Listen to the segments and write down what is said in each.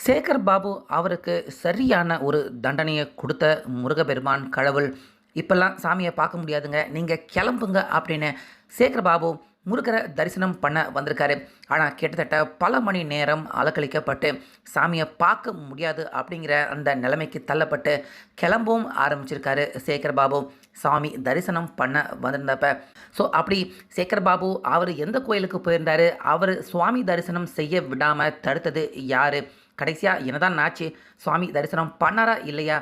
சேகர் பாபு அவருக்கு சரியான ஒரு தண்டனையை கொடுத்த முருகப்பெருமான் கடவுள் இப்பெல்லாம் சாமியை பார்க்க முடியாதுங்க, நீங்கள் கிளம்புங்க அப்படின்னு சேகர் பாபு முருகரை தரிசனம் பண்ண வந்திருக்காரு. ஆனால் கிட்டத்தட்ட பல மணி நேரம் அலக்கழிக்கப்பட்டு சாமியை பார்க்க முடியாது அப்படிங்கிற அந்த நிலைமைக்கு தள்ளப்பட்டு கிளம்பவும் ஆரம்பிச்சிருக்காரு சேகர் பாபு சாமி தரிசனம் பண்ண வந்திருந்தப்ப. ஸோ அப்படி சேகர் பாபு அவர் எந்த கோயிலுக்கு போயிருந்தார், அவர் சுவாமி தரிசனம் செய்ய விடாமல் தடுத்தது யார், கடைசியாக என்னதான் ஆச்சு, சுவாமி தரிசனம் பண்ணாரா இல்லையா,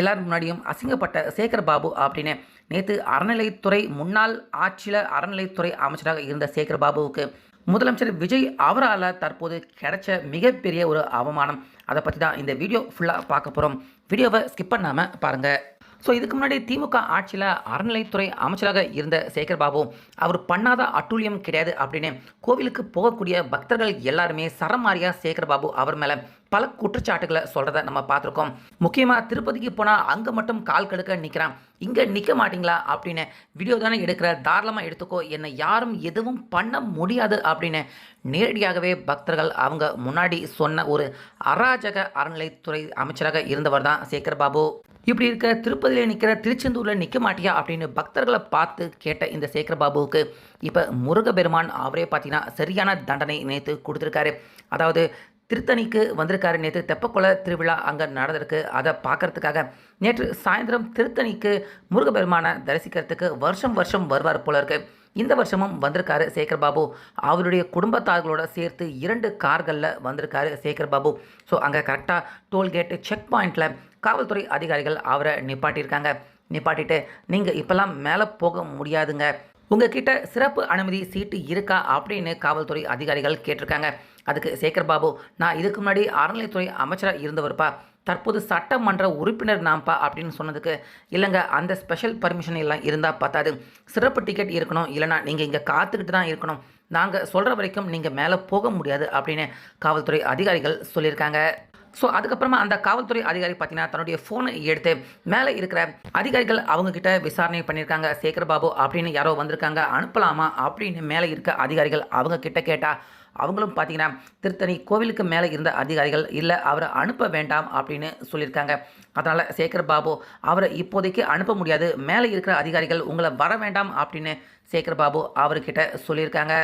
எல்லாரும் முன்னாடியும் அசிங்கப்பட்ட சேகர் பாபு அப்படின்னு நேற்று அறநிலைத்துறை முன்னாள் ஆட்சியில் அறநிலைத்துறை அமைச்சராக இருந்த சேகர் பாபுவுக்கு முதலமைச்சர் விஜய் அவரால் தற்போது கிடைச்ச மிகப்பெரிய ஒரு அவமானம். அதை பற்றி தான் இந்த வீடியோ ஃபுல்லாக பார்க்க போகிறோம். வீடியோவை ஸ்கிப் பண்ணாமல் பாருங்கள். ஸோ இதுக்கு முன்னாடி திமுக ஆட்சியில் அறநிலைத்துறை அமைச்சராக இருந்த சேகர் பாபு அவர் பண்ணாத அட்டூழியம் கிடையாது அப்படின்னு கோவிலுக்கு போகக்கூடிய பக்தர்கள் எல்லாருமே சரமாரியாக சேகர் பாபு அவர் மேலே பல குற்றச்சாட்டுகளை சொல்கிறத நம்ம பார்த்துருக்கோம். முக்கியமாக திருப்பதிக்கு போனால் அங்கே மட்டும் கால் கடுக்க நிற்கிறான், இங்கே நிற்க மாட்டிங்களா அப்படின்னு வீடியோ தானே எடுக்கிற, தாராளமாக எடுத்துக்கோ, என்னை யாரும் எதுவும் பண்ண முடியாது அப்படின்னு நேரடியாகவே பக்தர்கள் அவங்க முன்னாடி சொன்ன ஒரு அராஜக அறநிலைத்துறை அமைச்சராக இருந்தவர் தான் சேகர் பாபு. இப்படி இருக்க திருப்பதியில் நிற்கிற திருச்செந்தூரில் நிற்க மாட்டியா அப்படின்னு பக்தர்களை பார்த்து கேட்ட இந்த சேகர் பாபுவுக்கு இப்போ முருகப்பெருமான் அவரே பார்த்தீங்கன்னா சரியான தண்டனை நேற்று கொடுத்துருக்காரு. அதாவது திருத்தணிக்கு வந்திருக்காரு. நேற்று தெப்பக்குள திருவிழா அங்கே நடந்திருக்கு. அதை பார்க்கறதுக்காக நேற்று சாயந்தரம் திருத்தணிக்கு முருகப்பெருமானை தரிசிக்கிறதுக்கு வருஷம் வருஷம் வருவார் போல இருக்கு. இந்த வருஷமும் வந்திருக்காரு சேகர் பாபு. அவருடைய குடும்பத்தார்களோட சேர்த்து 2 கார்களில் வந்திருக்காரு சேகர் பாபு. ஸோ அங்கே கரெக்டாக டோல்கேட்டு செக் பாயிண்டில் காவல்துறை அதிகாரிகள் அவரை நிப்பாட்டியிருக்காங்க. நிப்பாட்டிட்டு நீங்கள் இப்போல்லாம் மேலே போக முடியாதுங்க, உங்ககிட்ட சிறப்பு அனுமதி சீட்டு இருக்கா அப்படின்னு காவல்துறை அதிகாரிகள் கேட்டிருக்காங்க. அதுக்கு சேகர் பாபு, நான் இதுக்கு முன்னாடி அறநிலைத்துறை அமைச்சராக இருந்தவர்ப்பா, தற்போது சட்டமன்ற உறுப்பினர் நாம்ப்பா அப்படின்னு சொன்னதுக்கு, இல்லைங்க அந்த ஸ்பெஷல் பர்மிஷன் எல்லாம் இருந்தால் பார்த்தாது, சிறப்பு டிக்கெட் இருக்கணும், இல்லைனா நீங்கள் இங்கே காத்துக்கிட்டு தான் இருக்கணும், நாங்கள் சொல்கிற வரைக்கும் நீங்கள் மேலே போக முடியாது அப்படின்னு காவல்துறை அதிகாரிகள் சொல்லியிருக்காங்க. ஸோ அதுக்கப்புறமா அந்த காவல்துறை அதிகாரி பார்த்தீங்கன்னா தன்னுடைய ஃபோனை எடுத்து மேலே இருக்கிற அதிகாரிகள் அவங்கக்கிட்ட விசாரணை பண்ணியிருக்காங்க. சேகர் பாபு அப்படின்னு யாரோ வந்திருக்காங்க, அனுப்பலாமா அப்படின்னு மேலே இருக்க அதிகாரிகள் அவங்க கிட்ட கேட்டால் அவங்களும் பார்த்தீங்கன்னா திருத்தணி கோவிலுக்கு மேலே இருந்த அதிகாரிகள் இல்லை அவரை அனுப்ப வேண்டாம் அப்படின்னு சொல்லியிருக்காங்க. அதனால் சேகர் பாபு அவரை இப்போதைக்கு அனுப்ப முடியாது, மேலே இருக்கிற அதிகாரிகள் உங்களை வர வேண்டாம் அப்படின்னு சேகர் பாபு அவர்கிட்ட சொல்லியிருக்காங்க.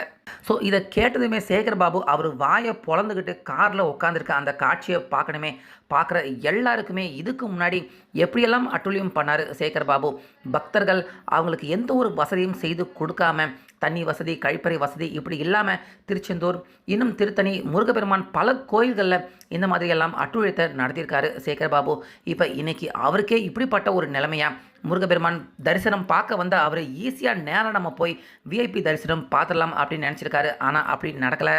ஸோ இதை கேட்டதுமே சேகர் பாபு அவர் வாயை பொழந்துக்கிட்டு காரில் உட்காந்துருக்க அந்த காட்சியை பார்க்கணுமே, பார்க்குற எல்லாருக்குமே இதுக்கு முன்னாடி எப்படியெல்லாம் அட்டூழியம் பண்ணார் சேகர் பாபு. பக்தர்கள் அவங்களுக்கு எந்த ஒரு வசதியும் செய்து கொடுக்காம, தண்ணி வசதி கழிப்பறை வசதி இப்படி இல்லாமல் திருச்செந்தூர் இன்னும் திருத்தணி முருகப்பெருமான் பல கோயில்களில் இந்த மாதிரியெல்லாம் அட்டூழியத்தை நடத்தியிருக்காரு சேகர் பாபு. இப்போ இன்னைக்கு அவருக்கே இப்படிப்பட்ட ஒரு நிலைமையா, முருகப்பெருமான் தரிசனம் பார்க்க வந்த அவர் ஈஸியாக நேரம் நம்ம போய் விஐபி தரிசனம் பார்த்துடலாம் அப்படின்னு நினச்சிருக்காரு. ஆனால் அப்படி நடக்கலை.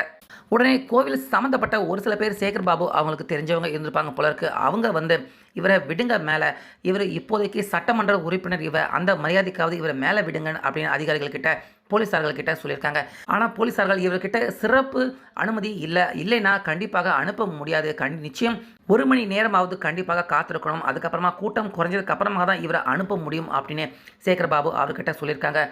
உடனே கோவில் சம்மந்தப்பட்ட ஒரு சில பேர் சேகர் பாபு அவங்களுக்கு தெரிஞ்சவங்க இருந்திருப்பாங்க போல இருக்கு, அவங்க இவரை விடுங்க மேலே, இவர் இப்போதைக்கு சட்டமன்ற உறுப்பினர், அந்த மரியாதைக்காவது இவரை மேலே விடுங்க அப்படின்னு அதிகாரிகள்கிட்ட போலீஸார்கள்கிட்ட சொல்லியிருக்காங்க. ஆனால் போலீஸார்கள் இவர்கிட்ட சிறப்பு அனுமதி இல்லைன்னா கண்டிப்பாக அனுப்ப முடியாது, நிச்சயம் 1 மணி நேரமாவது கண்டிப்பாக காத்திருக்கணும், அதுக்கப்புறமா கூட்டம் குறைஞ்சதுக்கு அப்புறமா தான் இவரை அனுப்ப முடியும் அப்படின்னு சேகர் பாபு அவர்கிட்ட சொல்லியிருக்காங்க.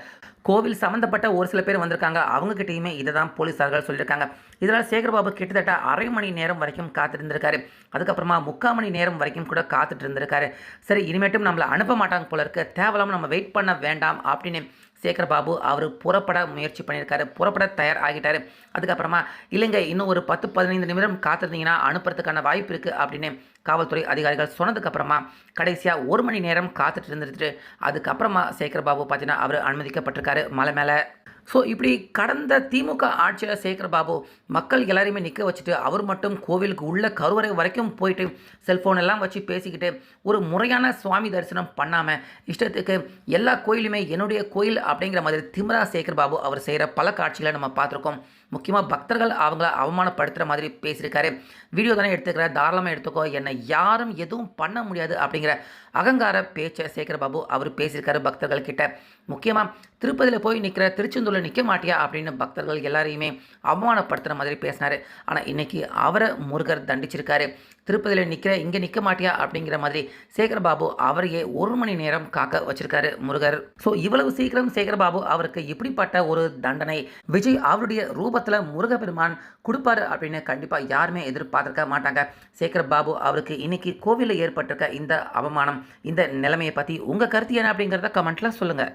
கோவில் சம்மந்தப்பட்ட ஒரு சில பேர் வந்திருக்காங்க, அவங்ககிட்டையுமே இதை தான் போலீஸார்கள் சொல்லியிருக்காங்க. இதனால் சேகர் பாபு கிட்டத்தட்ட 1/2 மணி நேரம் வரைக்கும் காத்திருந்திருக்காரு. அதுக்கப்புறமா 3/4 மணி நேரம் வரைக்கும் கூட காத்துட்டு இருந்திருக்காரு. சரி, இனிமேட்டும் நம்மளை அனுப்ப மாட்டாங்க போல இருக்க, தேவையில்லாமல் நம்ம வெயிட் பண்ண வேண்டாம் அப்படின்னு சேகர் பாபு அவர் புறப்பட முயற்சி பண்ணியிருக்காரு, புறப்பட தயார் ஆகிட்டார். அதுக்கப்புறமா இல்லைங்க இன்னும் ஒரு 10-15 நிமிடம் காத்திருந்தீங்கன்னா அனுப்புறதுக்கான வாய்ப்பு இருக்குது அப்படின்னு காவல்துறை அதிகாரிகள் சொன்னதுக்கப்புறமா கடைசியாக 1 மணி நேரம் காத்துட்டு இருந்துட்டு அதுக்கப்புறமா சேகர் பாபு பார்த்தீங்கன்னா அவர் அனுமதிக்கப்பட்டிருக்காரு மலை மேலே. ஸோ இப்படி கடந்த திமுக ஆட்சியில் சேகர் பாபு மக்கள் எல்லாரையுமே நிற்க வச்சுட்டு அவர் மட்டும் கோவிலுக்கு உள்ள கருவறை வரைக்கும் போயிட்டு செல்ஃபோன் எல்லாம் வச்சு பேசிக்கிட்டு ஒரு முறையான சுவாமி தரிசனம் பண்ணாமல் இஷ்டத்துக்கு எல்லா கோயிலுமே என்னுடைய கோயில் அப்படிங்கிற மாதிரி திமிரா சேகர் பாபு அவர் செய்கிற பல காட்சிகளை நம்ம பார்த்துருக்கோம். முக்கியமாக பக்தர்கள் அவங்கள அவமானப்படுத்துகிற மாதிரி பேசியிருக்காரு. வீடியோ தானே எடுத்துக்கிற, தாராளமாக எடுத்துக்கோ, என்னை யாரும் எதுவும் பண்ண முடியாது அப்படிங்கிற அகங்கார பேச்சை சேகர் பாபு அவர் பேசியிருக்காரு பக்தர்கள் கிட்ட. முக்கியமாக திருப்பதியில் போய் நிற்கிற, திருச்செந்தூரில் நிற்க மாட்டியா அப்படின்னு பக்தர்கள் எல்லாரையுமே அவமானப்படுத்துகிற மாதிரி பேசினார். ஆனால் இன்றைக்கி அவரை முருகர் தண்டிச்சிருக்காரு. திருப்பதியில் நிற்கிற இங்கே நிற்க மாட்டியா அப்படிங்கிற மாதிரி சேகர்பாபு அவரையே 1 மணி நேரம் காக்க வச்சிருக்காரு முருகர். ஸோ இவ்வளவு சீக்கிரம் சேகர்பாபு அவருக்கு இப்படிப்பட்ட ஒரு தண்டனை விஜய் அவருடைய ரூபத்தில் முருகப்பெருமான் கொடுப்பாரு அப்படின்னு கண்டிப்பாக யாருமே எதிர்பார்த்துருக்க மாட்டாங்க. சேகர்பாபு அவருக்கு இன்னைக்கு கோவிலில் ஏற்பட்டிருக்க இந்த அவமானம், இந்த நிலைமையை பற்றி உங்கள் கருத்து என்ன அப்படிங்கிறத கமெண்ட்டில் சொல்லுங்கள்.